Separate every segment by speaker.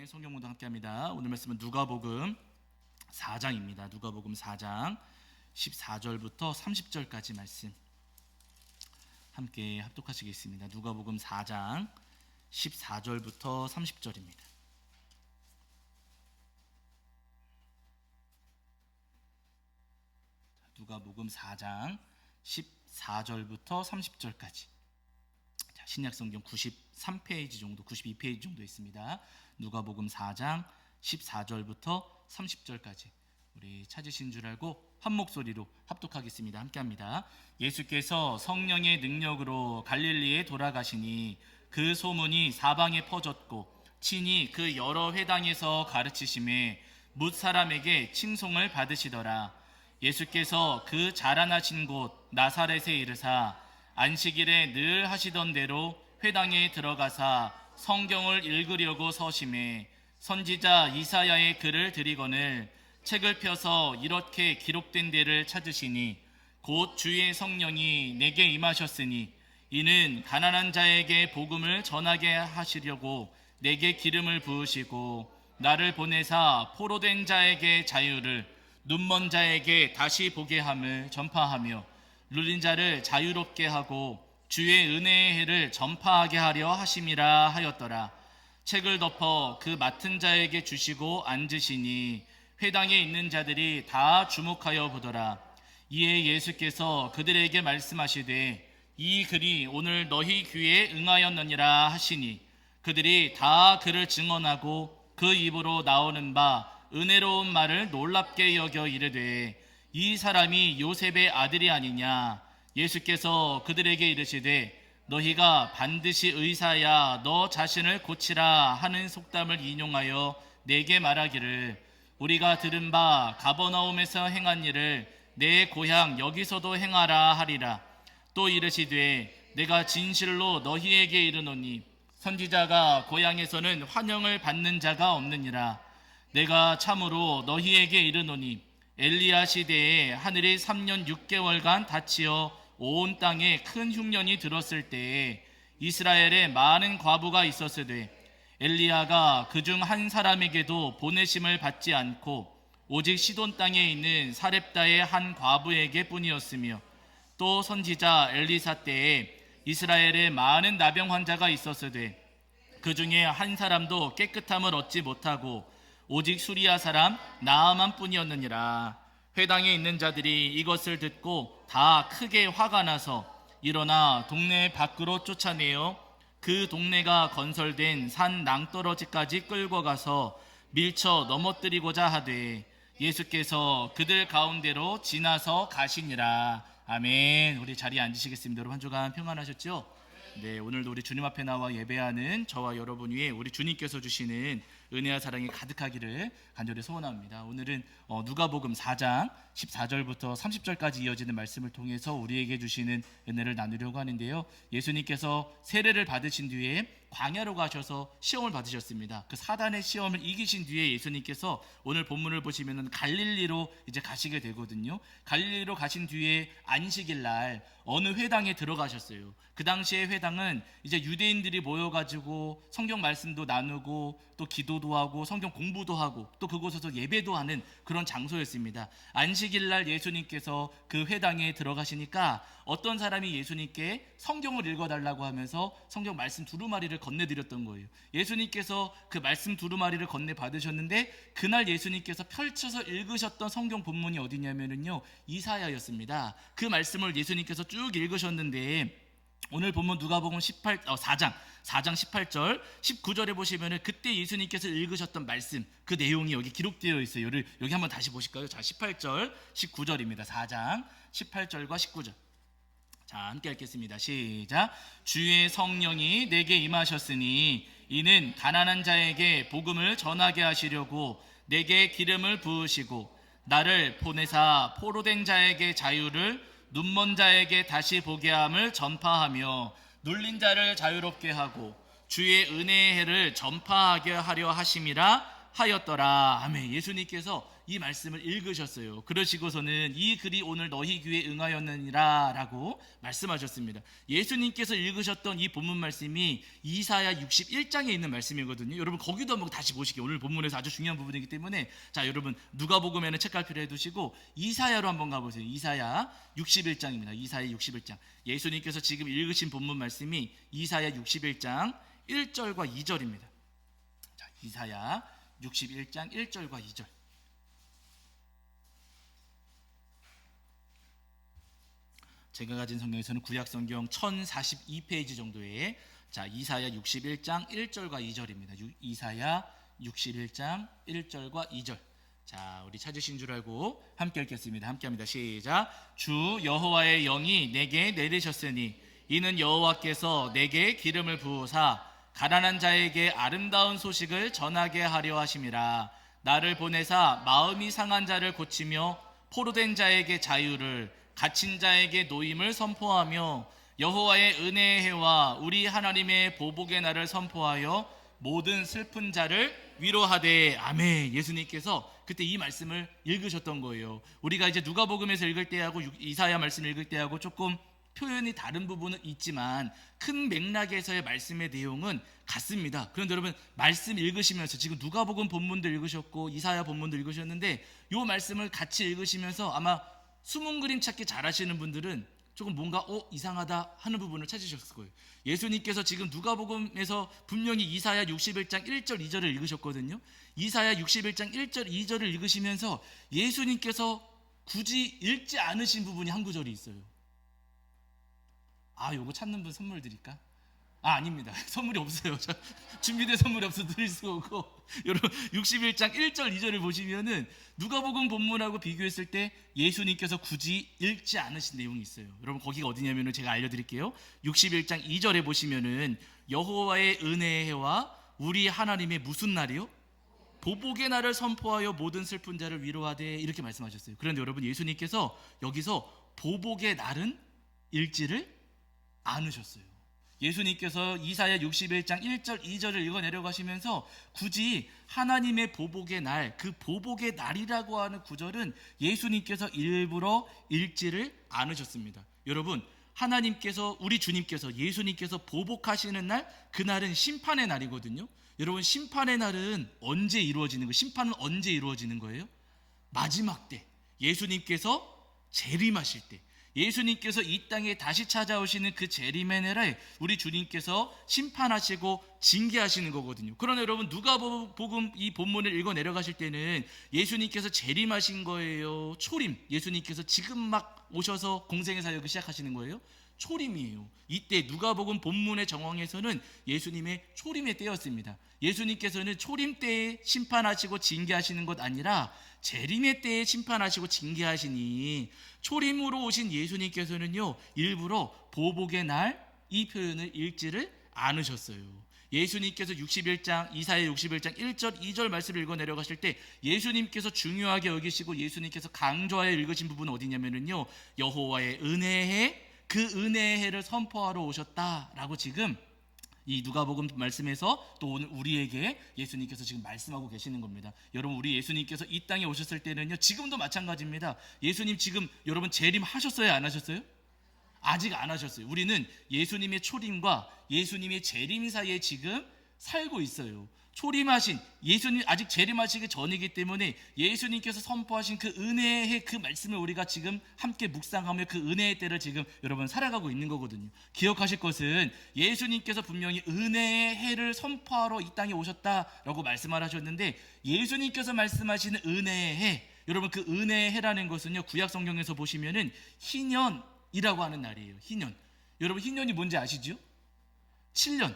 Speaker 1: 성경 문답 함께합니다. 오늘 말씀은 누가복음 4장입니다. 누가복음 4장 14절부터 30절까지 말씀 함께 합독하시겠습니다. 누가복음 4장 14절부터 30절입니다. 누가복음 4장 14절부터 30절까지. 신약성경 93페이지 정도, 92페이지 정도 있습니다. 누가복음 4장 14절부터 30절까지 우리 찾으신 줄 알고 한 목소리로 합독하겠습니다. 함께합니다. 예수께서 성령의 능력으로 갈릴리에 돌아가시니 그 소문이 사방에 퍼졌고 친히 그 여러 회당에서 가르치심에 뭇 사람에게 칭송을 받으시더라. 예수께서 그 자라나신 곳 나사렛에 이르사 안식일에 늘 하시던 대로 회당에 들어가사 성경을 읽으려고 서심해 선지자 이사야의 글을 들이거늘 책을 펴서 이렇게 기록된 데를 찾으시니 곧 주의 성령이 내게 임하셨으니 이는 가난한 자에게 복음을 전하게 하시려고 내게 기름을 부으시고 나를 보내사 포로된 자에게 자유를 눈먼 자에게 다시 보게 함을 전파하며 눌린 자를 자유롭게 하고 주의 은혜의 해를 전파하게 하려 하심이라 하였더라. 책을 덮어 그 맡은 자에게 주시고 앉으시니 회당에 있는 자들이 다 주목하여 보더라. 이에 예수께서 그들에게 말씀하시되 이 글이 오늘 너희 귀에 응하였느니라 하시니 그들이 다 그를 증언하고 그 입으로 나오는 바 은혜로운 말을 놀랍게 여겨 이르되 이 사람이 요셉의 아들이 아니냐. 예수께서 그들에게 이르시되 너희가 반드시 의사야 너 자신을 고치라 하는 속담을 인용하여 내게 말하기를 우리가 들은 바 가버나움에서 행한 일을 내 고향 여기서도 행하라 하리라. 또 이르시되 내가 진실로 너희에게 이르노니 선지자가 고향에서는 환영을 받는 자가 없느니라. 내가 참으로 너희에게 이르노니 엘리야 시대에 하늘이 3년 6개월간 닫히어 온 땅에 큰 흉년이 들었을 때에 이스라엘에 많은 과부가 있었으되 엘리야가 그중 한 사람에게도 보내심을 받지 않고 오직 시돈 땅에 있는 사렙다의 한 과부에게 뿐이었으며 또 선지자 엘리사 때에 이스라엘에 많은 나병 환자가 있었으되 그중에 한 사람도 깨끗함을 얻지 못하고 오직 수리아 사람 나아만 뿐이었느니라. 회당에 있는 자들이 이것을 듣고 다 크게 화가 나서 일어나 동네 밖으로 쫓아내어 그 동네가 건설된 산 낭떠러지까지 끌고 가서 밀쳐 넘어뜨리고자 하되 예수께서 그들 가운데로 지나서 가시니라. 아멘. 우리 자리에 앉으시겠습니다. 여러분 한 주간 평안하셨죠? 네, 오늘도 우리 주님 앞에 나와 예배하는 저와 여러분 위에 우리 주님께서 주시는 은혜와 사랑이 가득하기를 간절히 소원합니다. 오늘은 누가복음 4장 14절부터 30절까지 이어지는 말씀을 통해서 우리에게 주시는 은혜를 나누려고 하는데요. 예수님께서 세례를 받으신 뒤에 광야로 가셔서 시험을 받으셨습니다. 그 사단의 시험을 이기신 뒤에 예수님께서 오늘 본문을 보시면 갈릴리로 이제 가시게 되거든요. 갈릴리로 가신 뒤에 안식일 날 어느 회당에 들어가셨어요. 그 당시에 회당은 이제 유대인들이 모여가지고 성경 말씀도 나누고 또 기도도 하고 성경 공부도 하고 또 그곳에서 예배도 하는 그런 장소였습니다. 안식일 날 예수님께서 그 회당에 들어가시니까 어떤 사람이 예수님께 성경을 읽어달라고 하면서 성경 말씀 두루마리를 건네드렸던 거예요. 예수님께서 그 말씀 두루마리를 건네받으셨는데 그날 예수님께서 펼쳐서 읽으셨던 성경 본문이 어디냐면요, 이사야였습니다. 그 말씀을 예수님께서 쭉 읽으셨는데 오늘 본문 누가복음 4장 18절 19절에 보시면은 그때 예수님께서 읽으셨던 말씀 그 내용이 여기 기록되어 있어요. 여기 한번 다시 보실까요? 자, 18절 19절입니다. 4장 18절과 19절. 자, 함께 읽겠습니다. 시작. 주의 성령이 내게 임하셨으니 이는 가난한 자에게 복음을 전하게 하시려고 내게 기름을 부으시고 나를 보내사 포로된 자에게 자유를 눈먼 자에게 다시 보게 함을 전파하며 눌린 자를 자유롭게 하고 주의 은혜의 해를 전파하게 하려 하심이라 하였더라. 아멘. 예수님께서 이 말씀을 읽으셨어요. 그러시고서는 이 글이 오늘 너희 귀에 응하였느니라 라고 말씀하셨습니다. 예수님께서 읽으셨던 이 본문 말씀이 이사야 61장에 있는 말씀이거든요. 여러분 거기도 한번 다시 보시기, 오늘 본문에서 아주 중요한 부분이기 때문에 자, 여러분 누가복음에는 책갈피를 해두시고 이사야로 한번 가보세요. 이사야 61장입니다. 이사야 61장. 예수님께서 지금 읽으신 본문 말씀이 이사야 61장 1절과 2절입니다. 자, 이사야 61장 1절과 2절. 제가 가진 성경에서는 구약 성경 1042페이지 정도에 자, 이사야 61장 1절과 2절입니다. 이사야 61장 1절과 2절. 자, 우리 찾으신 줄 알고 함께 읽겠습니다. 함께 합니다. 시작. 주 여호와의 영이 내게 내리셨으니 이는 여호와께서 내게 기름을 부으사 가난한 자에게 아름다운 소식을 전하게 하려 하심이라. 나를 보내사 마음이 상한 자를 고치며 포로된 자에게 자유를, 갇힌 자에게 노임을 선포하며 여호와의 은혜의 해와 우리 하나님의 보복의 날을 선포하여 모든 슬픈 자를 위로하되. 아멘. 예수님께서 그때 이 말씀을 읽으셨던 거예요. 우리가 이제 누가복음에서 읽을 때하고 이사야 말씀을 읽을 때하고 조금 표현이 다른 부분은 있지만 큰 맥락에서의 말씀의 내용은 같습니다. 그런데 여러분 말씀 읽으시면서 지금 누가복음 본문도 읽으셨고 이사야 본문도 읽으셨는데 이 말씀을 같이 읽으시면서 아마 숨은 그림 찾기 잘하시는 분들은 조금 뭔가 이상하다 하는 부분을 찾으셨을 거예요. 예수님께서 지금 누가복음에서 분명히 이사야 61장 1절 2절을 읽으셨거든요. 이사야 61장 1절 2절을 읽으시면서 예수님께서 굳이 읽지 않으신 부분이 한 구절이 있어요. 아, 요거 찾는 분 선물 드릴까? 아닙니다. 선물이 없어요. 준비된 선물이 없어서 드릴 수가 없고. 여러분 61장 1절 2절을 보시면은 누가복음 본문하고 비교했을 때 예수님께서 굳이 읽지 않으신 내용이 있어요. 여러분 거기가 어디냐면은 제가 알려드릴게요. 61장 2절에 보시면은 여호와의 은혜의 해와 우리 하나님의 무슨 날이요? 보복의 날을 선포하여 모든 슬픈 자를 위로하되 이렇게 말씀하셨어요. 그런데 여러분 예수님께서 여기서 보복의 날은 읽지를 않으셨어요. 예수님께서 이사야 61장 1절 2절을 읽어 내려가시면서 굳이 하나님의 보복의 날, 그 보복의 날이라고 하는 구절은 예수님께서 일부러 읽지를 않으셨습니다. 여러분 하나님께서, 우리 주님께서, 예수님께서 보복하시는 날, 그날은 심판의 날이거든요. 여러분 심판의 날은 언제 이루어지는 거예요? 심판은 언제 이루어지는 거예요? 마지막 때, 예수님께서 재림하실 때, 예수님께서 이 땅에 다시 찾아오시는 그 재림의 날에 우리 주님께서 심판하시고 징계하시는 거거든요. 그러나 여러분 누가복음 이 본문을 읽어 내려가실 때는 예수님께서 재림하신 거예요? 초림, 예수님께서 지금 막 오셔서 공생의 사역을 시작하시는 거예요? 초림이에요. 이때 누가복음 본문의 정황에서는 예수님의 초림의 때였습니다. 예수님께서는 초림 때에 심판하시고 징계하시는 것 아니라 재림의 때에 심판하시고 징계하시니 초림으로 오신 예수님께서는요 일부러 보복의 날 이 표현을 읽지를 않으셨어요. 예수님께서 61장 이사야 61장 1절 2절 말씀을 읽어 내려가실 때 예수님께서 중요하게 여기시고 예수님께서 강조하여 읽으신 부분은 어디냐면요 여호와의 은혜해, 그 은혜의 해를 선포하러 오셨다라고 지금 이 누가복음 말씀에서 또 오늘 우리에게 예수님께서 지금 말씀하고 계시는 겁니다. 여러분 우리 예수님께서 이 땅에 오셨을 때는요 지금도 마찬가지입니다. 예수님 지금 여러분 재림하셨어요 안 하셨어요? 아직 안 하셨어요. 우리는 예수님의 초림과 예수님의 재림 사이에 지금 살고 있어요. 초림하신 예수님 아직 재림하시기 전이기 때문에 예수님께서 선포하신 그 은혜의 그 말씀을 우리가 지금 함께 묵상하며 그 은혜의 때를 지금 여러분 살아가고 있는 거거든요. 기억하실 것은 예수님께서 분명히 은혜의 해를 선포하러 이 땅에 오셨다라고 말씀을 하셨는데 예수님께서 말씀하시는 은혜의 해, 여러분 그 은혜의 해라는 것은요 구약 성경에서 보시면은 희년이라고 하는 날이에요. 희년. 여러분 희년이 뭔지 아시죠? 7년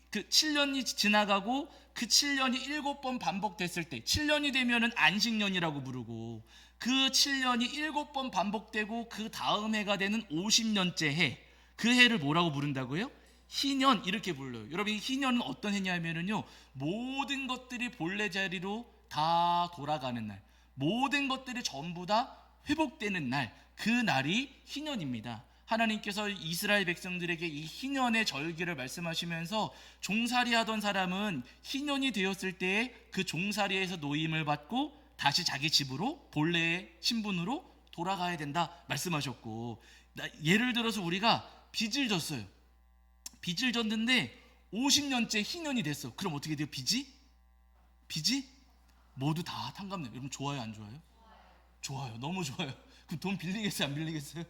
Speaker 1: 그 7년이 지나가고 그 7년이 7번 반복됐을 때 7년이 되면은 안식년이라고 부르고 그 7년이 7번 반복되고 그 다음 해가 되는 50년째 해, 그 해를 뭐라고 부른다고요? 희년 이렇게 불러요. 여러분 이 희년은 어떤 해냐면은요 모든 것들이 본래 자리로 다 돌아가는 날, 모든 것들이 전부 다 회복되는 날, 그 날이 희년입니다. 하나님께서 이스라엘 백성들에게 이 희년의 절기를 말씀하시면서 종살이 하던 사람은 희년이 되었을 때에 그 종살이에서 노임을 받고 다시 자기 집으로 본래의 신분으로 돌아가야 된다 말씀하셨고, 예를 들어서 우리가 빚을 졌어요. 빚을 졌는데 50년째 희년이 됐어. 그럼 어떻게 돼요? 빚이 모두 다 탕감돼요. 여러분 좋아요, 안 좋아요? 좋아요. 너무 좋아요. 그럼 돈 빌리겠어요, 안 빌리겠어요?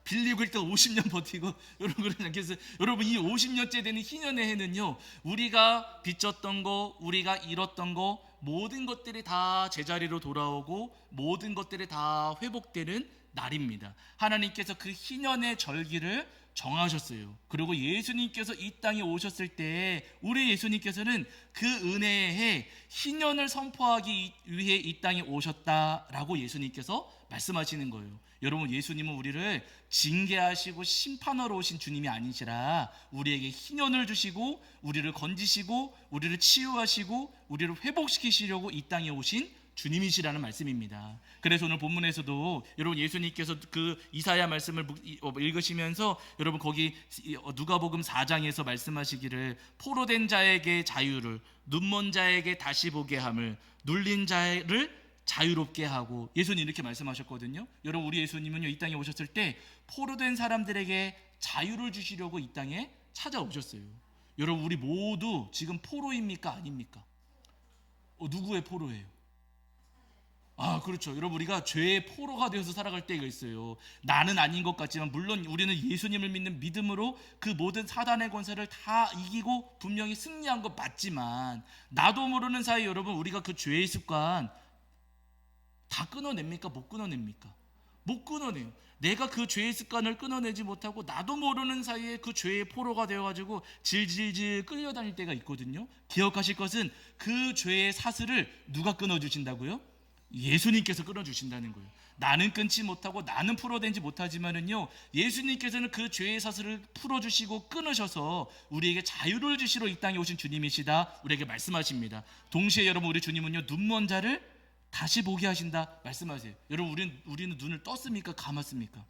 Speaker 1: 빌리고 일단 50년 버티고. 여러분 그러지 않겠어요? 여러분 이 50년째 되는 희년의 해는요, 우리가 빚졌던 거, 우리가 잃었던 거, 모든 것들이 다 제자리로 돌아오고 모든 것들이 다 회복되는 날입니다. 하나님께서 그 희년의 절기를 정하셨어요. 그리고 예수님께서 이 땅에 오셨을 때 우리 예수님께서는 그 은혜의 해 희년을 선포하기 위해 이 땅에 오셨다라고 예수님께서 말씀하시는 거예요. 여러분 예수님은 우리를 징계하시고 심판하러 오신 주님이 아니시라 우리에게 희년을 주시고 우리를 건지시고 우리를 치유하시고 우리를 회복시키시려고 이 땅에 오신 주님이시라는 말씀입니다. 그래서 오늘 본문에서도 여러분 예수님께서 그 이사야 말씀을 읽으시면서 여러분 거기 누가복음 4장에서 말씀하시기를 포로된 자에게 자유를, 눈먼 자에게 다시 보게 함을, 눌린 자를 자유롭게 하고, 예수님 이렇게 말씀하셨거든요. 여러분 우리 예수님은요 이 땅에 오셨을 때 포로된 사람들에게 자유를 주시려고 이 땅에 찾아오셨어요. 여러분 우리 모두 지금 포로입니까 아닙니까? 누구의 포로예요? 그렇죠. 여러분 우리가 죄의 포로가 되어서 살아갈 때가 있어요. 나는 아닌 것 같지만 물론 우리는 예수님을 믿는 믿음으로 그 모든 사단의 권세를 다 이기고 분명히 승리한 것 맞지만, 나도 모르는 사이 여러분 우리가 그 죄의 습관 다 끊어냅니까? 못 끊어냅니까? 못 끊어내요. 내가 그 죄의 습관을 끊어내지 못하고 나도 모르는 사이에 그 죄의 포로가 되어가지고 질질질 끌려다닐 때가 있거든요. 기억하실 것은 그 죄의 사슬을 누가 끊어주신다고요? 예수님께서 끊어주신다는 거예요. 나는 끊지 못하고 나는 풀어내지 못하지만은요, 예수님께서는 그 죄의 사슬을 풀어주시고 끊으셔서 우리에게 자유를 주시러 이 땅에 오신 주님이시다 우리에게 말씀하십니다. 동시에 여러분 우리 주님은요 눈먼 자를 다시 보게 하신다 말씀하세요. 여러분 우리는 눈을 떴습니까? 감았습니까?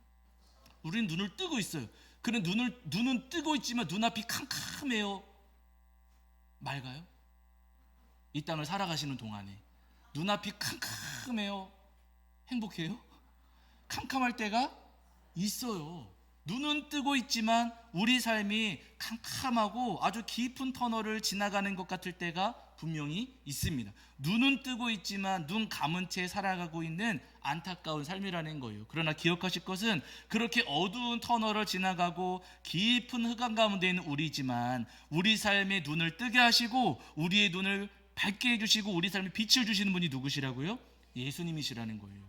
Speaker 1: 우리는 눈을 뜨고 있어요. 그런 눈은 뜨고 있지만 눈앞이 캄캄해요. 맑아요? 이 땅을 살아가시는 동안에 눈앞이 캄캄해요. 행복해요? 캄캄할 때가 있어요. 눈은 뜨고 있지만 우리 삶이 캄캄하고 아주 깊은 터널을 지나가는 것 같을 때가 분명히 있습니다. 눈은 뜨고 있지만 눈 감은 채 살아가고 있는 안타까운 삶이라는 거예요. 그러나 기억하실 것은 그렇게 어두운 터널을 지나가고 깊은 흑암 가운데 있는 우리지만 우리 삶의 눈을 뜨게 하시고 우리의 눈을 밝게 해주시고 우리 삶에 빛을 주시는 분이 누구시라고요? 예수님이시라는 거예요.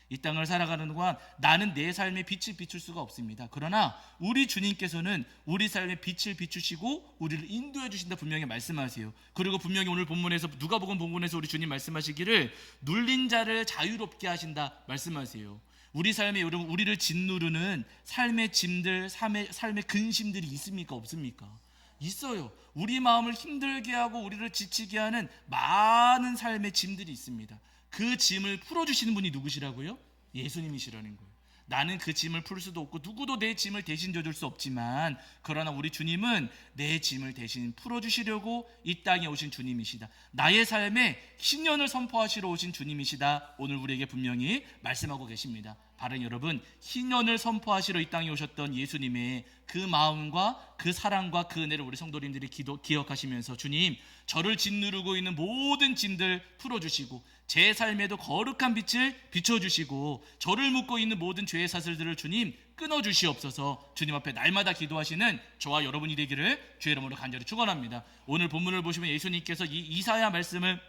Speaker 1: 이 땅을 살아가는 동안 나는 내 삶에 빛을 비출 수가 없습니다. 그러나 우리 주님께서는 우리 삶에 빛을 비추시고 우리를 인도해 주신다 분명히 말씀하세요. 그리고 분명히 오늘 본문에서 누가복음 본문에서 우리 주님 말씀하시기를 눌린 자를 자유롭게 하신다 말씀하세요. 우리 삶에 여러분 우리를 짓누르는 삶의 짐들, 삶의 근심들이 있습니까? 없습니까? 있어요. 우리 마음을 힘들게 하고 우리를 지치게 하는 많은 삶의 짐들이 있습니다. 그 짐을 풀어주시는 분이 누구시라고요? 예수님이시라는 거예요. 나는 그 짐을 풀 수도 없고 누구도 내 짐을 대신 져줄 수 없지만 그러나 우리 주님은 내 짐을 대신 풀어주시려고 이 땅에 오신 주님이시다. 나의 삶에 희년을 선포하시러 오신 주님이시다. 오늘 우리에게 분명히 말씀하고 계십니다. 바로 여러분 희년을 선포하시러 이 땅에 오셨던 예수님의 그 마음과 그 사랑과 그 은혜를 우리 성도님들이 기억하시면서 주님 저를 짓누르고 있는 모든 짐들 풀어주시고 제 삶에도 거룩한 빛을 비춰주시고 저를 묶고 있는 모든 죄의 사슬들을 주님 끊어주시옵소서. 주님 앞에 날마다 기도하시는 저와 여러분이 되기를 주의 이름으로 간절히 축원합니다. 오늘 본문을 보시면 예수님께서 이 이사야 말씀을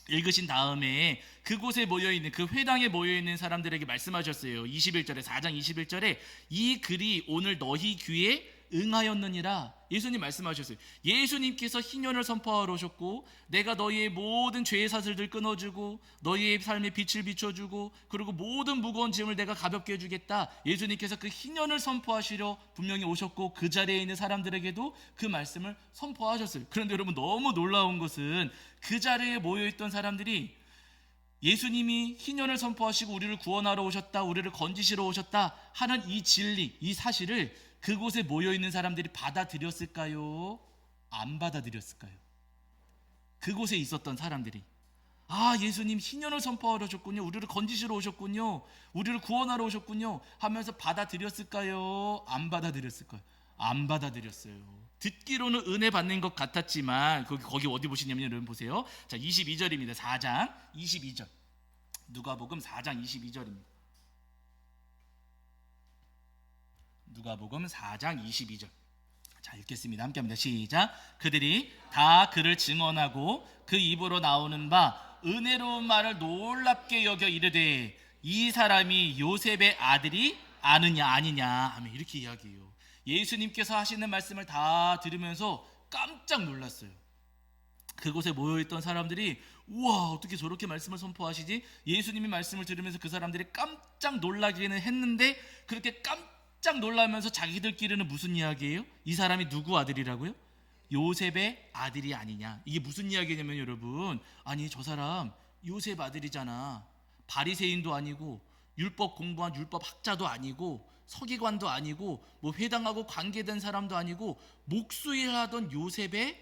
Speaker 1: 읽으신 다음에 그곳에 모여있는 그 회당에 모여있는 사람들에게 말씀하셨어요. 21절에 4장 21절에 이 글이 오늘 너희 귀에 응하였느니라 예수님 말씀하셨어요. 예수님께서 희년을 선포하러 오셨고 내가 너희의 모든 죄의 사슬들 끊어주고 너희의 삶에 빛을 비춰주고 그리고 모든 무거운 짐을 내가 가볍게 해주겠다. 예수님께서 그 희년을 선포하시려 분명히 오셨고 그 자리에 있는 사람들에게도 그 말씀을 선포하셨어요. 그런데 여러분 너무 놀라운 것은 그 자리에 모여있던 사람들이 예수님이 희년을 선포하시고 우리를 구원하러 오셨다, 우리를 건지시러 오셨다 하는 이 진리, 이 사실을 그곳에 모여있는 사람들이 받아들였을까요? 안 받아들였을까요? 그곳에 있었던 사람들이 예수님 희년을 선포하러 오셨군요, 우리를 건지시러 오셨군요, 우리를 구원하러 오셨군요 하면서 받아들였을까요? 안 받아들였을까요? 안 받아들였어요. 듣기로는 은혜 받는 것 같았지만 거기 어디 보시냐면 여러분 보세요. 자, 22절입니다. 4장 22절. 누가복음 4장 22절입니다. 누가복음 4장 22절. 자, 읽겠습니다. 함께합니다. 시작. 그들이 다 그를 증언하고 그 입으로 나오는 바 은혜로운 말을 놀랍게 여겨 이르되 이 사람이 요셉의 아들이 아느냐 아니냐 하면 이렇게 이야기해요. 예수님께서 하시는 말씀을 다 들으면서 깜짝 놀랐어요. 그곳에 모여있던 사람들이 우와, 어떻게 저렇게 말씀을 선포하시지? 예수님이 말씀을 들으면서 그 사람들이 깜짝 놀라기는 했는데, 그렇게 깜짝 놀라면서 자기들끼리는 무슨 이야기예요? 이 사람이 누구 아들이라고요? 요셉의 아들이 아니냐. 이게 무슨 이야기냐면 여러분, 아니 저 사람 요셉 아들이잖아. 바리새인도 아니고 율법 공부한 율법 학자도 아니고 서기관도 아니고 뭐 회당하고 관계된 사람도 아니고 목수일하던 요셉의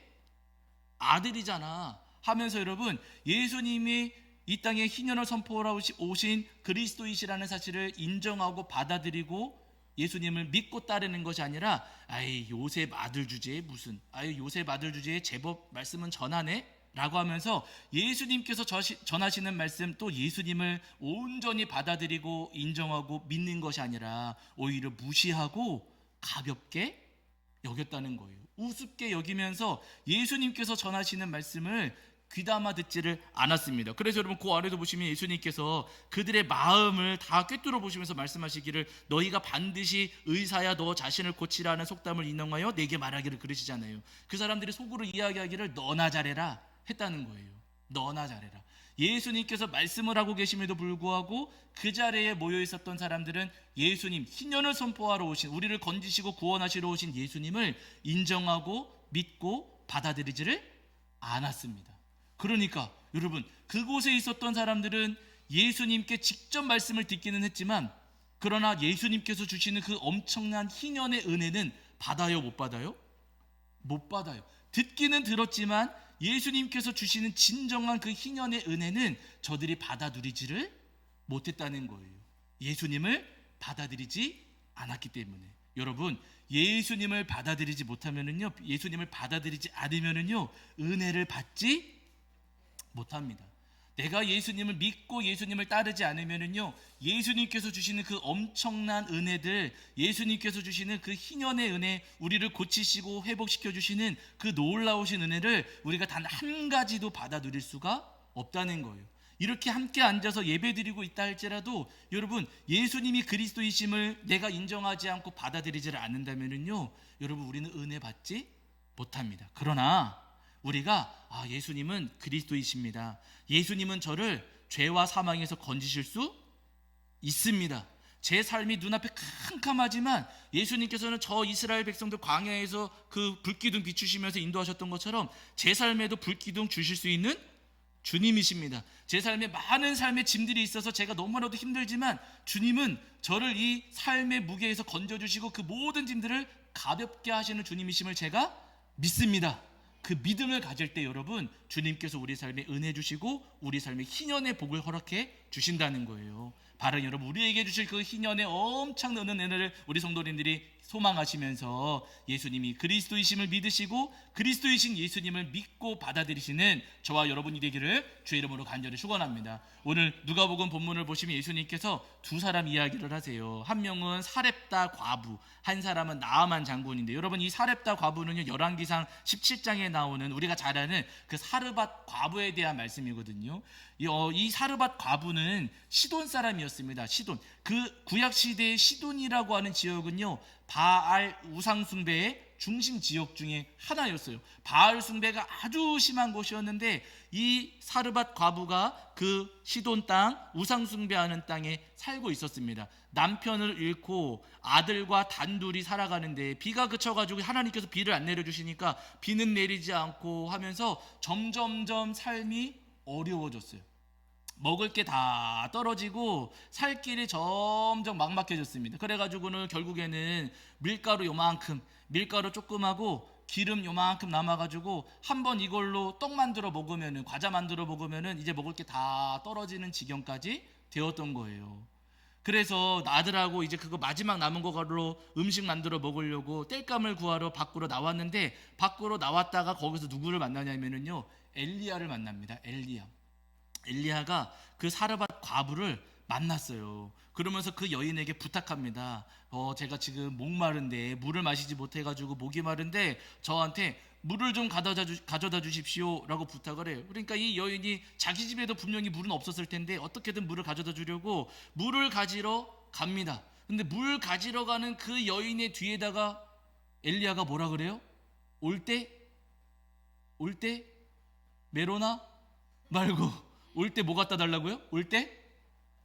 Speaker 1: 아들이잖아 하면서 여러분, 예수님이 이 땅에 희년을 선포하러 오신 그리스도이시라는 사실을 인정하고 받아들이고 예수님을 믿고 따르는 것이 아니라 요셉 아들 주제에 무슨 요셉 아들 주제에 제법 말씀은 전하네 라고 하면서 예수님께서 전하시는 말씀, 또 예수님을 온전히 받아들이고 인정하고 믿는 것이 아니라 오히려 무시하고 가볍게 여겼다는 거예요. 우습게 여기면서 예수님께서 전하시는 말씀을 귀담아 듣지를 않았습니다. 그래서 여러분 그 안에도 보시면 예수님께서 그들의 마음을 다 꿰뚫어 보시면서 말씀하시기를 너희가 반드시 의사야 너 자신을 고치라는 속담을 인용하여 내게 말하기를 그러시잖아요. 그 사람들이 속으로 이야기하기를 너나 잘해라 했다는 거예요. 너나 잘해라. 예수님께서 말씀을 하고 계심에도 불구하고 그 자리에 모여 있었던 사람들은 예수님, 희년을 선포하러 오신, 우리를 건지시고 구원하시러 오신 예수님을 인정하고 믿고 받아들이지를 않았습니다. 그러니까 여러분, 그곳에 있었던 사람들은 예수님께 직접 말씀을 듣기는 했지만, 그러나 예수님께서 주시는 그 엄청난 희년의 은혜는 받아요, 못 받아요? 못 받아요. 듣기는 들었지만 예수님께서 주시는 진정한 그 희년의 은혜는 저들이 받아들이지를 못했다는 거예요. 예수님을 받아들이지 않았기 때문에. 여러분, 예수님을 받아들이지 못하면은요, 예수님을 받아들이지 않으면은요, 은혜를 받지 못합니다. 내가 예수님을 믿고 예수님을 따르지 않으면은요, 예수님께서 주시는 그 엄청난 은혜들, 예수님께서 주시는 그 희년의 은혜, 우리를 고치시고 회복시켜 주시는 그 놀라우신 은혜를 우리가 단 한 가지도 받아들일 수가 없다는 거예요. 이렇게 함께 앉아서 예배드리고 있다 할지라도 여러분, 예수님이 그리스도이심을 내가 인정하지 않고 받아들이지를 않는다면은요, 여러분 우리는 은혜 받지 못합니다. 그러나 우리가 예수님은 그리스도이십니다, 예수님은 저를 죄와 사망에서 건지실 수 있습니다, 제 삶이 눈앞에 캄캄하지만 예수님께서는 저 이스라엘 백성들 광야에서 그 불기둥 비추시면서 인도하셨던 것처럼 제 삶에도 불기둥 주실 수 있는 주님이십니다. 제 삶에 많은 삶의 짐들이 있어서 제가 너무나도 힘들지만 주님은 저를 이 삶의 무게에서 건져주시고 그 모든 짐들을 가볍게 하시는 주님이심을 제가 믿습니다. 그 믿음을 가질 때 여러분, 주님께서 우리 삶에 은혜 주시고 우리 삶에 희년의 복을 허락해 주신다는 거예요. 바로 여러분, 우리에게 주실 그 희년의 엄청난 은혜를 우리 성도님들이 소망하시면서 예수님이 그리스도이심을 믿으시고 그리스도이신 예수님을 믿고 받아들이시는 저와 여러분이 되기를 주의 이름으로 간절히 축원합니다. 오늘 누가복음 본문을 보시면 예수님께서 두 사람 이야기를 하세요. 한 명은 사렙다 과부, 한 사람은 나아만 장군인데, 여러분 이 사렙다 과부는요, 열왕기상 17장에 나오는 우리가 잘 아는 그 사르밧 과부에 대한 말씀이거든요. 이 사르밧 과부는 시돈 사람이었습니다. 시돈, 그 구약 시대의 시돈이라고 하는 지역은요, 바알 우상 숭배의 중심 지역 중에 하나였어요. 바알 숭배가 아주 심한 곳이었는데 이 사르밧 과부가 그 시돈 땅, 우상 숭배하는 땅에 살고 있었습니다. 남편을 잃고 아들과 단둘이 살아가는데 비가 그쳐가지고 하나님께서 비를 안 내려주시니까 비는 내리지 않고 하면서 점점점 삶이 어려워졌어요. 먹을 게 다 떨어지고 살 길이 점점 막막해졌습니다. 그래가지고는 결국에는 밀가루 요만큼, 밀가루 조금하고 기름 요만큼 남아가지고 한번 이걸로 떡 만들어 먹으면은, 과자 만들어 먹으면은 이제 먹을 게 다 떨어지는 지경까지 되었던 거예요. 그래서 아들하고 이제 그거 마지막 남은 거로 음식 만들어 먹으려고 땔감을 구하러 밖으로 나왔는데, 밖으로 나왔다가 거기서 누구를 만나냐면요, 엘리야를 만납니다. 엘리야가 그 사르밧 과부를 만났어요. 그러면서 그 여인에게 부탁합니다. 제가 지금 목마른데, 물을 마시지 못해가지고 목이 마른데 저한테 물을 좀 가져다 주십시오 라고 부탁을 해요. 그러니까 이 여인이 자기 집에도 분명히 물은 없었을 텐데 어떻게든 물을 가져다 주려고 물을 가지러 갑니다. 근데 물 가지러 가는 그 여인의 뒤에다가 엘리야가 뭐라 그래요? 올 때 메로나 말고 올 때 뭐 갖다 달라고요? 올 때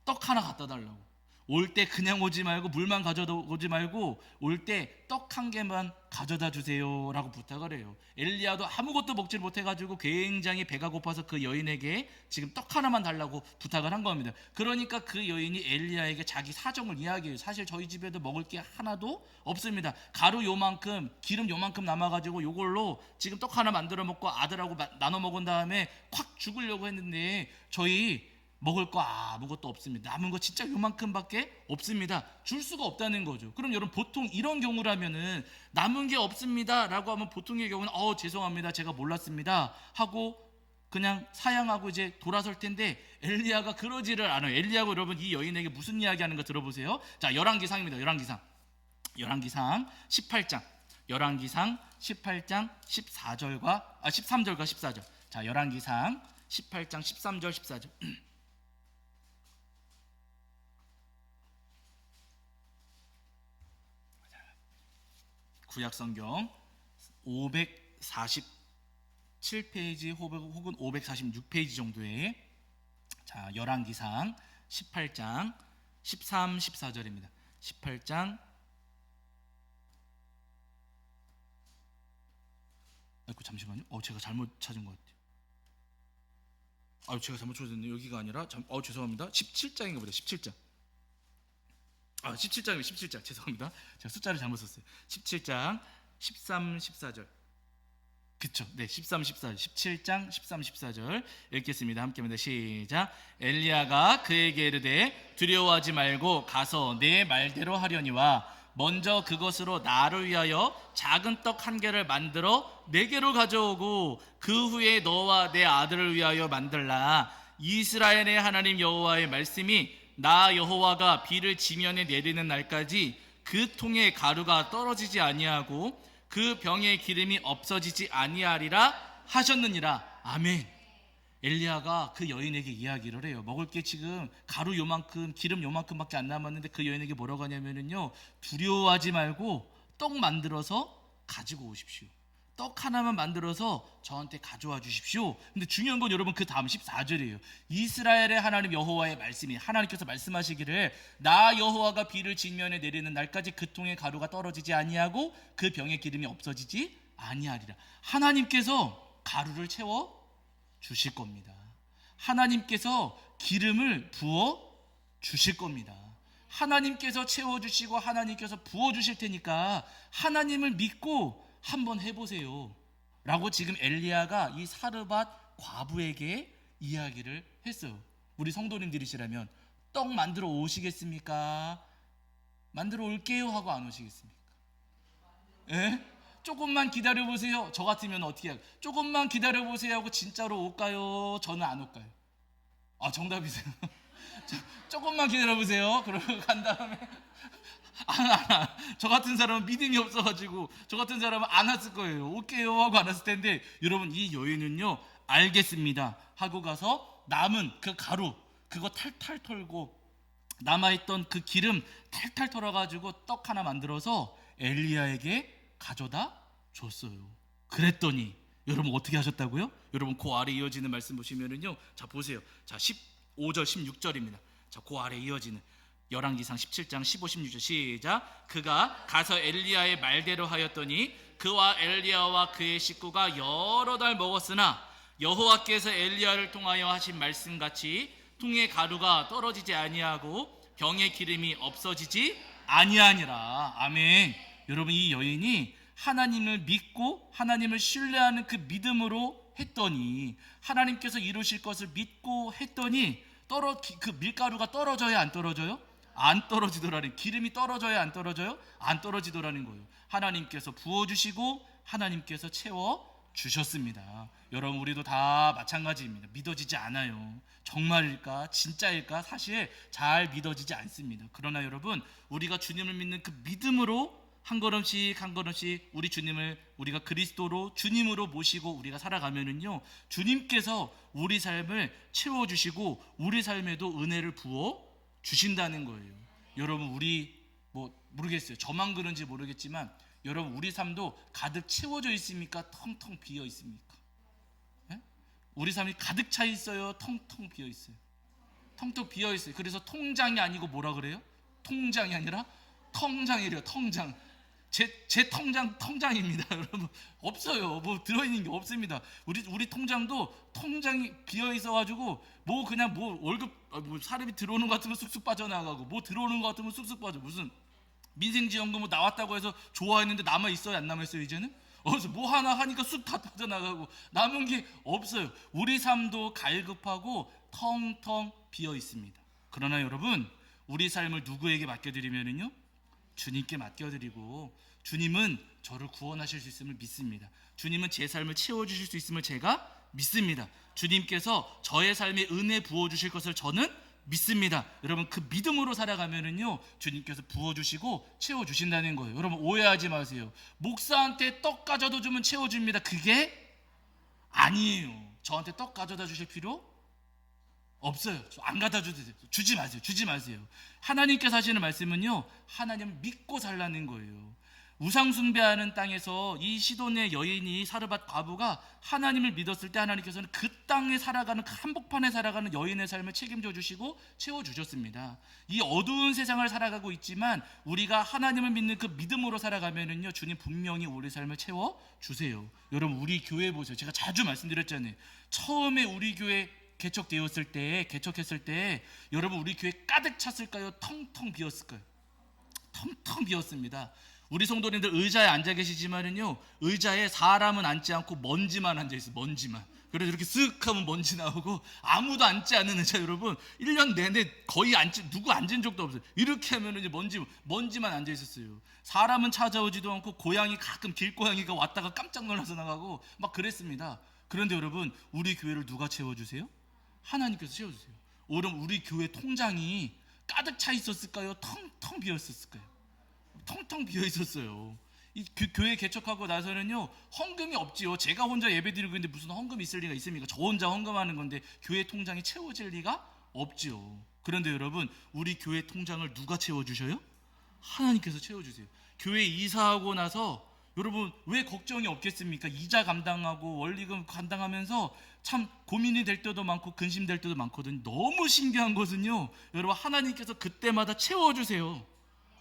Speaker 1: 떡 하나 갖다 달라고. 올 때 그냥 오지 말고, 물만 가져다 오지 말고 올 때 떡 한 개만 가져다 주세요 라고 부탁을 해요. 엘리야도 아무것도 먹질 못해가지고 굉장히 배가 고파서 그 여인에게 지금 떡 하나만 달라고 부탁을 한 겁니다. 그러니까 그 여인이 엘리야에게 자기 사정을 이야기해요. 사실 저희 집에도 먹을 게 하나도 없습니다. 가루 요만큼, 기름 요만큼 남아가지고 요걸로 지금 떡 하나 만들어 먹고 아들하고 나눠 먹은 다음에 콱 죽으려고 했는데 저희 먹을 거 아무것도 없습니다. 남은 거 진짜 요만큼밖에 없습니다. 줄 수가 없다는 거죠. 그럼 여러분, 보통 이런 경우라면은 남은 게 없습니다 라고 하면 보통의 경우는 죄송합니다, 제가 몰랐습니다 하고 그냥 사양하고 이제 돌아설 텐데, 엘리야가 그러지를 않아요. 엘리야가 여러분 이 여인에게 무슨 이야기 하는 거 들어보세요. 자, 열왕기상입니다. 열왕기상 18장, 열왕기상 18장 13절과 14절. 자, 열왕기상 18장 13절 14절. 구약성경 547페이지 혹은 546페이지 정도의, 자, 열왕기상 18장 13, 14절입니다. 18장, 잠시만요. 제가 잘못 찾은 것 같아요. 제가 잘못 찾았네요. 여기가 아니라 죄송합니다. 17장인가 보다. 17장. 17장이에요. 17장. 죄송합니다. 제가 숫자를 잘못 썼어요. 17장 13, 14절. 그쵸? 네, 13, 14절. 17장 13, 14절 읽겠습니다. 함께합니다. 시작. 엘리야가 그에게 이르되 두려워하지 말고 가서 내 말대로 하려니와 먼저 그것으로 나를 위하여 작은 떡 한 개를 만들어 내게로 가져오고 그 후에 너와 내 아들을 위하여 만들라. 이스라엘의 하나님 여호와의 말씀이 나 여호와가 비를 지면에 내리는 날까지 그 통에 가루가 떨어지지 아니하고 그 병에 기름이 없어지지 아니하리라 하셨느니라. 아멘. 엘리야가 그 여인에게 이야기를 해요. 먹을 게 지금 가루 요만큼, 기름 요만큼밖에 안 남았는데 그 여인에게 뭐라고 하냐면요, 두려워하지 말고 떡 만들어서 가지고 오십시오. 떡 하나만 만들어서 저한테 가져와 주십시오. 근데 중요한 건 여러분 그 다음 14절이에요. 이스라엘의 하나님 여호와의 말씀이, 하나님께서 말씀하시기를 나 여호와가 비를 지면에 내리는 날까지 그 통에 가루가 떨어지지 아니하고 그 병에 기름이 없어지지 아니하리라. 하나님께서 가루를 채워 주실 겁니다. 하나님께서 기름을 부어 주실 겁니다. 하나님께서 채워주시고 하나님께서 부어주실 테니까 하나님을 믿고 한번 해보세요 라고 지금 엘리야가 이 사르밧 과부에게 이야기를 했어요. 우리 성도님들이시라면 떡 만들어 오시겠습니까? 만들어 올게요 하고 안 오시겠습니까? 예? 조금만 기다려보세요. 저 같으면 어떻게 할까요? 조금만 기다려보세요 하고 진짜로 올까요? 저는 안 올까요? 정답이세요. 조금만 기다려보세요. 그러고 간 다음에 저 같은 사람은 믿음이 없어가지고 저 같은 사람은 안 왔을 거예요. 올게요 하고 안 왔을 텐데, 여러분 이 여인은요, 알겠습니다 하고 가서 남은 그 가루 그거 탈탈 털고 남아있던 그 기름 탈탈 털어가지고 떡 하나 만들어서 엘리야에게 가져다 줬어요. 그랬더니 여러분 어떻게 하셨다고요? 여러분 그 아래 이어지는 말씀 보시면은요, 자 보세요. 자 15절 16절입니다. 자 그 아래 이어지는 열왕기상 17장 15, 16절 시작. 그가 가서 엘리야의 말대로 하였더니 그와 엘리야와 그의 식구가 여러 달 먹었으나 여호와께서 엘리야를 통하여 하신 말씀같이 통의 가루가 떨어지지 아니하고 병의 기름이 없어지지 아니하니라. 아멘. 여러분, 이 여인이 하나님을 믿고 하나님을 신뢰하는 그 믿음으로 했더니, 하나님께서 이루실 것을 믿고 했더니 그 밀가루가 떨어져야 안 떨어져요? 안 떨어지더라는, 기름이 떨어져야 안 떨어져요? 안 떨어지더라는 거예요. 하나님께서 부어주시고 하나님께서 채워주셨습니다. 여러분, 우리도 다 마찬가지입니다. 믿어지지 않아요. 정말일까? 진짜일까? 사실 잘 믿어지지 않습니다. 그러나 여러분, 우리가 주님을 믿는 그 믿음으로 한 걸음씩 한 걸음씩 우리 주님을, 우리가 그리스도로 주님으로 모시고 우리가 살아가면은요, 주님께서 우리 삶을 채워주시고 우리 삶에도 은혜를 부어 주신다는 거예요. 여러분, 우리 모르겠어요. 저만 그런지 모르겠지만 여러분, 우리 삶도 가득 채워져 있습니까? 텅텅 비어 있습니까? 네? 우리 삶이 가득 차 있어요? 텅텅 비어 있어요? 텅텅 비어 있어요. 그래서 통장이 아니고 뭐라 그래요? 통장이 아니라 텅장이래요. 텅장. 제 통장입니다. 여러분, 없어요. 뭐 들어있는 게 없습니다. 우리 통장도 통장이 비어 있어가지고 그냥 월급 사람이 들어오는 것 같으면 쑥쑥 빠져나가고, 들어오는 것 같으면 쑥쑥 빠져. 무슨 민생지원금 나왔다고 해서 좋아했는데 남아 있어요, 안 남아 있어요? 이제는 어디서 하나 하니까 쑥 다 빠져나가고 남은 게 없어요. 우리 삶도 갈급하고 텅텅 비어 있습니다. 그러나 여러분, 우리 삶을 누구에게 맡겨드리면은요, 주님께 맡겨드리고, 주님은 저를 구원하실 수 있음을 믿습니다. 주님은 제 삶을 채워주실 수 있음을 제가 믿습니다. 주님께서 저의 삶에 은혜 부어주실 것을 저는 믿습니다. 여러분, 그 믿음으로 살아가면은요, 주님께서 부어주시고 채워주신다는 거예요. 여러분, 오해하지 마세요. 목사한테 떡 가져다 주면 채워줍니다. 그게 아니에요. 저한테 떡 가져다 주실 필요 없어요. 안 갖다 주지 마세요. 하나님께서 하시는 말씀은요, 하나님을 믿고 살라는 거예요. 우상 숭배하는 땅에서 이 시돈의 여인이, 사르밧 과부가 하나님을 믿었을 때 하나님께서는 그 땅에 살아가는, 그 한복판에 살아가는 여인의 삶을 책임져 주시고 채워주셨습니다. 이 어두운 세상을 살아가고 있지만 우리가 하나님을 믿는 그 믿음으로 살아가면은요, 주님 분명히 우리 삶을 채워주세요. 여러분, 우리 교회 보세요. 제가 자주 말씀드렸잖아요. 처음에 우리 교회 개척했을 때 여러분, 우리 교회 가득 찼을까요? 텅텅 비었을까요? 텅텅 비었습니다. 우리 성도님들 의자에 앉아 계시지만은요, 의자에 사람은 앉지 않고 먼지만 앉아 있어요. 먼지만. 그래서 이렇게 쓱 하면 먼지 나오고, 아무도 앉지 않는 의자, 여러분 1년 내내 거의 누구 앉은 적도 없어요. 이렇게 하면은 이제 먼지만 앉아 있었어요. 사람은 찾아오지도 않고, 가끔 길고양이가 왔다가 깜짝 놀라서 나가고 막 그랬습니다. 그런데 여러분, 우리 교회를 누가 채워주세요? 하나님께서 채워주세요. 오히려 우리 교회 통장이 가득 차 있었을까요? 텅텅 비어 있었을까요? 텅텅 비어 있었어요. 이 교회 개척하고 나서는요, 헌금이 없지요. 제가 혼자 예배 드리고 있는데 무슨 헌금이 있을 리가 있습니까? 저 혼자 헌금하는 건데 교회 통장이 채워질 리가 없지요. 그런데 여러분, 우리 교회 통장을 누가 채워주셔요? 하나님께서 채워주세요. 교회 이사하고 나서 여러분, 왜 걱정이 없겠습니까? 이자 감당하고 원리금 감당하면서 참 고민이 될 때도 많고 근심될 때도 많거든요. 너무 신기한 것은요, 여러분, 하나님께서 그때마다 채워주세요.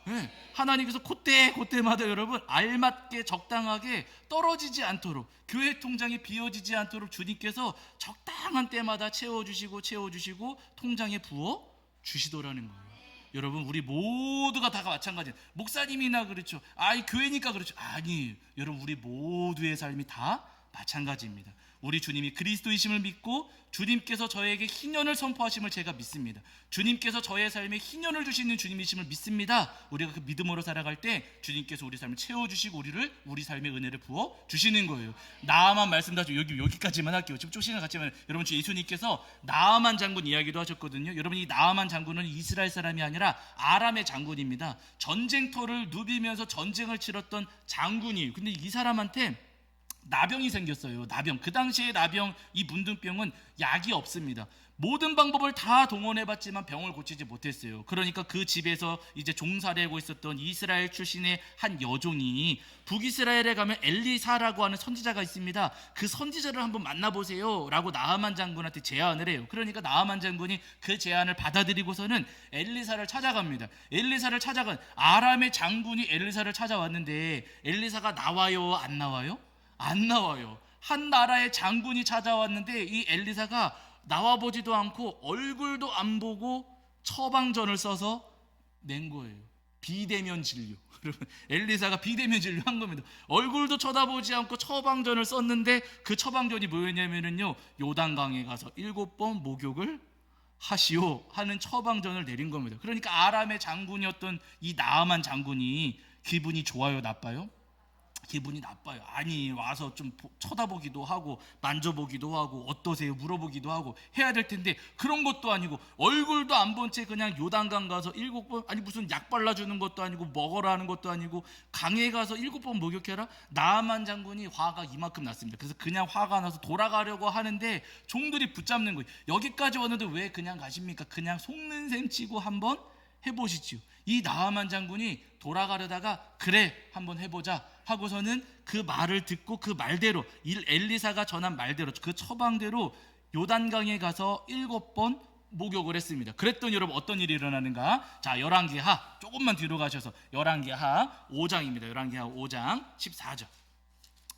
Speaker 1: 네, 하나님께서 그때마다 여러분, 알맞게 적당하게 떨어지지 않도록, 교회 통장이 비어지지 않도록 주님께서 적당한 때마다 채워주시고 통장에 부어 주시더라는 거예요. 여러분, 우리 모두가 다 마찬가지예요. 목사님이나 그렇죠, 교회니까 그렇죠, 아니에요. 여러분, 우리 모두의 삶이 다 마찬가지입니다. 우리 주님이 그리스도이심을 믿고 주님께서 저에게 희년을 선포하심을 제가 믿습니다. 주님께서 저의 삶에 희년을 주시는 주님이심을 믿습니다. 우리가 그 믿음으로 살아갈 때 주님께서 우리 삶을 채워주시고 우리 삶의 은혜를 부어 주시는 거예요. 나아만 말씀드리죠. 여기까지만 할게요. 지금 좀 시간 같지만 여러분, 주 예수님께서 나아만 장군 이야기도 하셨거든요. 여러분, 이 나아만 장군은 이스라엘 사람이 아니라 아람의 장군입니다. 전쟁터를 누비면서 전쟁을 치렀던 장군이에요. 근데 이 사람한테 나병이 생겼어요. 그 당시에 나병, 이 문둥병은 약이 없습니다. 모든 방법을 다 동원해봤지만 병을 고치지 못했어요. 그러니까 그 집에서 이제 종살이 하고 있었던 이스라엘 출신의 한 여종이, 북이스라엘에 가면 엘리사라고 하는 선지자가 있습니다. 그 선지자를 한번 만나보세요 라고 나아만 장군한테 제안을 해요. 그러니까 나아만 장군이 그 제안을 받아들이고서는 엘리사를 찾아갑니다. 아람의 장군이 엘리사를 찾아왔는데, 엘리사가 나와요, 안 나와요? 안 나와요. 한 나라의 장군이 찾아왔는데 이 엘리사가 나와보지도 않고 얼굴도 안 보고 처방전을 써서 낸 거예요. 비대면 진료. 여러분, 엘리사가 비대면 진료한 겁니다. 얼굴도 쳐다보지 않고 처방전을 썼는데 그 처방전이 뭐였냐면요, 요단강에 가서 7번 목욕을 하시오 하는 처방전을 내린 겁니다. 그러니까 아람의 장군이었던 이 나아만 장군이 기분이 좋아요, 나빠요? 기분이 나빠요. 아니, 와서 좀 쳐다보기도 하고 만져보기도 하고 어떠세요 물어보기도 하고 해야 될 텐데, 그런 것도 아니고 얼굴도 안 본 채 그냥 요단강 가서 7번, 아니 무슨 약 발라주는 것도 아니고 먹어라 하는 것도 아니고 강에 가서 7번 목욕해라. 나아만 장군이 화가 이만큼 났습니다. 그래서 그냥 화가 나서 돌아가려고 하는데 종들이 붙잡는 거예요. 여기까지 왔는데 왜 그냥 가십니까? 그냥 속는 셈 치고 한번 해보시지요. 이 나아만 장군이 돌아가려다가 그래 한번 해보자 하고서는 그 말을 듣고 그 말대로, 엘리사가 전한 말대로, 그 처방대로 요단강에 가서 7번 목욕을 했습니다. 그랬더니 여러분 어떤 일이 일어나는가? 자, 열왕기하 조금만 뒤로 가셔서 열왕기하 5장입니다. 열왕기하 5장 14절.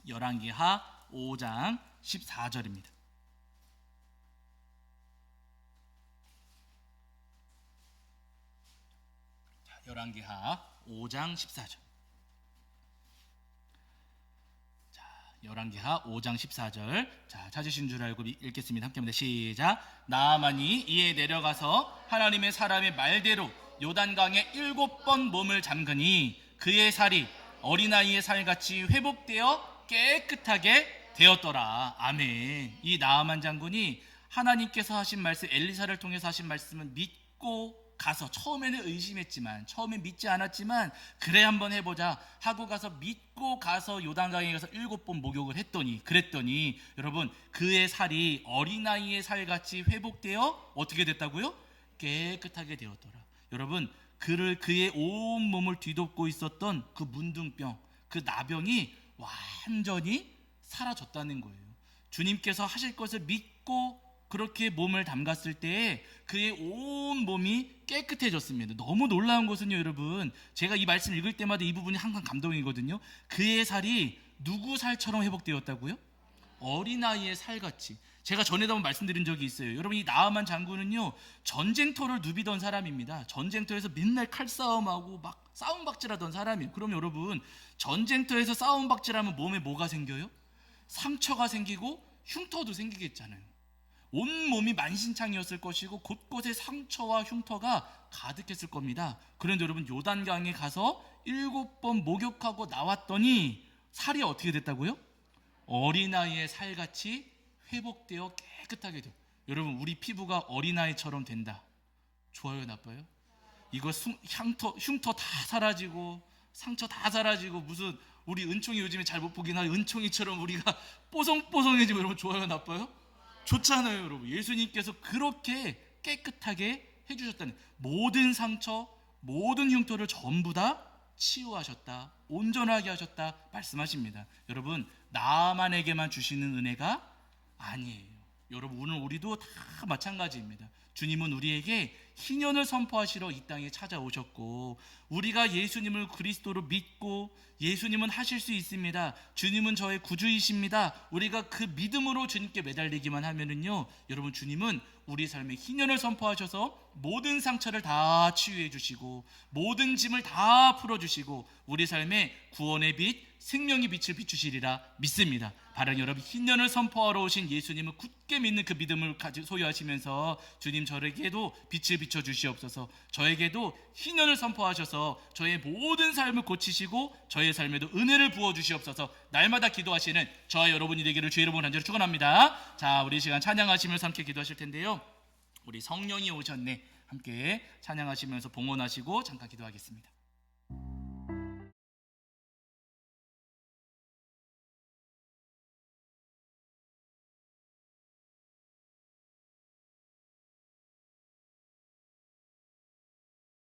Speaker 1: 열왕기하 5장 14절입니다. 열왕기하 5장 14절. 자, 열왕기하 5장 14절. 자, 찾으신 줄 알고 읽겠습니다. 함께합니다. 시작. 나아만이 이에 내려가서 하나님의 사람의 말대로 요단강에 7번 몸을 잠그니 그의 살이 어린아이의 살같이 회복되어 깨끗하게 되었더라. 아멘. 이 나아만 장군이 하나님께서 하신 말씀, 엘리사를 통해서 하신 말씀을 믿고 가서, 처음에는 의심했지만, 처음엔 믿지 않았지만 그래 한번 해보자 하고 가서 믿고 가서 요단강에 가서 7번 목욕을 했더니, 그랬더니 여러분 그의 살이 어린아이의 살같이 회복되어 어떻게 됐다고요? 깨끗하게 되었더라. 여러분, 그의 온 몸을 뒤덮고 있었던 그 문둥병, 그 나병이 완전히 사라졌다는 거예요. 주님께서 하실 것을 믿고 그렇게 몸을 담갔을 때에 그의 온 몸이 깨끗해졌습니다. 너무 놀라운 것은요, 여러분, 제가 이 말씀 읽을 때마다 이 부분이 항상 감동이거든요. 그의 살이 누구 살처럼 회복되었다고요? 어린아이의 살같이. 제가 전에도 한번 말씀드린 적이 있어요. 여러분, 이 나아만 장군은요, 전쟁터를 누비던 사람입니다. 전쟁터에서 맨날 칼싸움하고 막 싸움박질하던 사람이에요. 그럼 여러분, 전쟁터에서 싸움박질하면 몸에 뭐가 생겨요? 상처가 생기고 흉터도 생기겠잖아요. 온몸이 만신창이었을 것이고 곳곳에 상처와 흉터가 가득했을 겁니다. 그런데 여러분, 요단강에 가서 7번 목욕하고 나왔더니 살이 어떻게 됐다고요? 어린아이의 살같이 회복되어 깨끗하게 돼요. 여러분, 우리 피부가 어린아이처럼 된다. 좋아요, 나빠요? 이거 흉터 다 사라지고 상처 다 사라지고, 무슨 우리 은총이 요즘에 잘 못 보긴 하는데 은총이처럼 우리가 뽀송뽀송해지면 여러분 좋아요, 나빠요? 좋잖아요. 여러분, 예수님께서 그렇게 깨끗하게 해주셨다는, 모든 상처, 모든 흉터를 전부 다 치유하셨다, 온전하게 하셨다 말씀하십니다. 여러분, 나만에게만 주시는 은혜가 아니에요. 여러분, 오늘 우리도 다 마찬가지입니다. 주님은 우리에게 희년을 선포하시러 이 땅에 찾아오셨고, 우리가 예수님을 그리스도로 믿고 예수님은 하실 수 있습니다, 주님은 저의 구주이십니다, 우리가 그 믿음으로 주님께 매달리기만 하면은요, 여러분, 주님은 우리 삶에 희년을 선포하셔서 모든 상처를 다 치유해 주시고 모든 짐을 다 풀어주시고 우리 삶에 구원의 빛, 생명의 빛을 비추시리라 믿습니다. 바로 여러분, 희년을 선포하러 오신 예수님을 굳게 믿는 그 믿음을 소유하시면서, 주님, 저에게도 빛을 비춰주시옵소서, 저에게도 희년을 선포하셔서 저의 모든 삶을 고치시고 저의 삶에도 은혜를 부어주시옵소서, 날마다 기도하시는 저와 여러분이 되기를 주의 이름으로 간절히 축원합니다. 자, 우리 시간 찬양하시면서 함께 기도하실 텐데요, 우리 성령이 오셨네 함께 찬양하시면서 봉헌하시고 잠깐 기도하겠습니다.